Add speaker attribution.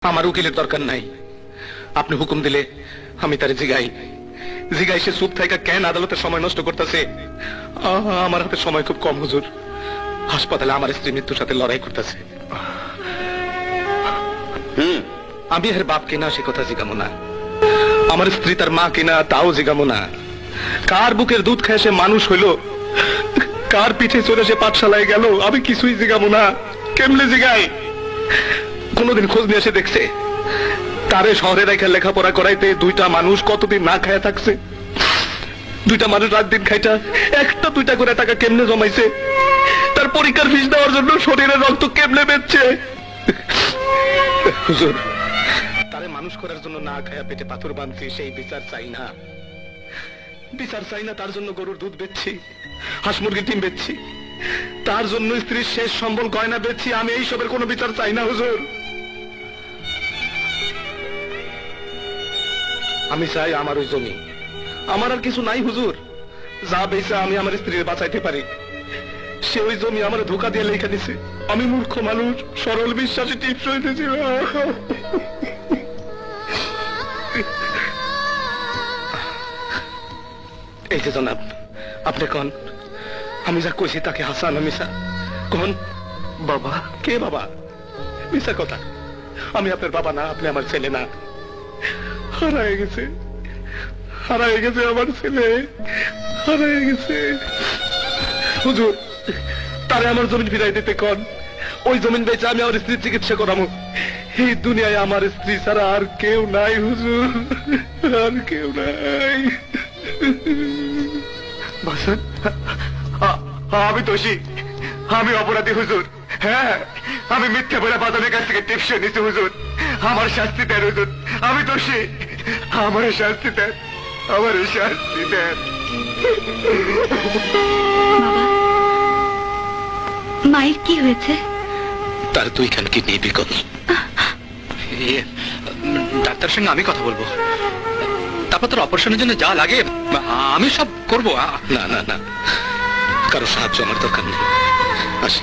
Speaker 1: আমার উকিলের দরকার নাই, আপনি হুকুম দিলে আমি তারে জিগাই জিগাই সে চুপ থাকা কেন আদালতে সময় নষ্ট করতেছে। আমার হাতে সময় খুব কম হুজুর, হাসপাতালে আমার স্ত্রী মৃত্যুর সাথে লড়াই করতেছে। আমি এর বাপ কিনা সে কথা জিগামো না, আমার স্ত্রী তার মা কিনা তাও জিগামো না। কার বুকের দুধ খেয়ে সে মানুষ হইল, কার পিঠে চলে সে পাঠশালায় গেল, আমি কিছুই জিগামো না। কেমনে জিগাই? কোনদিন খোঁজ নিয়ে এসে দেখছে তারে শহরে রেখে লেখাপড়া করাইতে দুইটা মানুষ কতদিন না খায় থাকছে? দুইটা মানুষ রাত দিন খাইটা একটা দুইটা করে টাকা কেমনে জমাইছে? তার পরীক্ষার ফিস দেওয়ার জন্য শরীরের রক্ত কেমনে বেচছে? হুজুর, তারে মানুষ করার জন্য না খায়া পেটে পাথর বাঁধছি, সেই বিচার চাই না। বিচার চাই না, তার জন্য গরুর দুধ বেচছি, হাঁস মুরগির ডিম বেচছি, তার জন্য স্ত্রীর শেষ সম্বল গয়না বেচছি। আমি এইসবের কোনো বিচার চাই না হুজুর। আমি চাই আমার ওই জমি, আমার আর কিছু নাই হুজুর। যা বেচা আমি আমার স্ত্রীর বাঁচাইতে পারি, সে ওই জমি আমার ধোকা দিয়ে লেখা নিছে। আমি মূর্খ মানুষ, সরল বিশ্বাসী টিপস হইতেছি। এই যে জনাব, আপনি কোন আমি যা কইছি তাকে হাসান মিশা কোন? বাবা? কে বাবা? মিশা কথা। আমি আপনার বাবা না, আপনি আমার ছেলে না। হারায় গেছে, হারায় গেছে আমার ছেলে, হারায় গেছে। হুজুর, তারে আমার জমিন ফিরাই দিতে কোন। ওই জমিন বেচে আমি আমার স্ত্রীর চিকিৎসা করাবো। এই দুনিয়ায় আমার স্ত্রী ছাড়া আর কেউ নাই হুজুর, আর কেউ নাই। বাসান, আমি দোষী, আমি অপরাধী হুজুর। হ্যাঁ, আমি মিথ্যে বলে বাদনের কাছ থেকে টিপস নিছি হুজুর। আমার শাস্তি দেন হুজুর, আমি দোষী, আমার শাস্তি দেন, আমার শাস্তি দেন।
Speaker 2: মায়ের কি হয়েছে?
Speaker 1: তার দুইখান কিডনি বিকল। ডাক্তারের সঙ্গে আমি কথা বলবো, তারপর তোর অপারেশনের জন্য যা লাগে আমি সব করবো। না না না, কারো সাহায্য আমার দরকার নেই। আসি।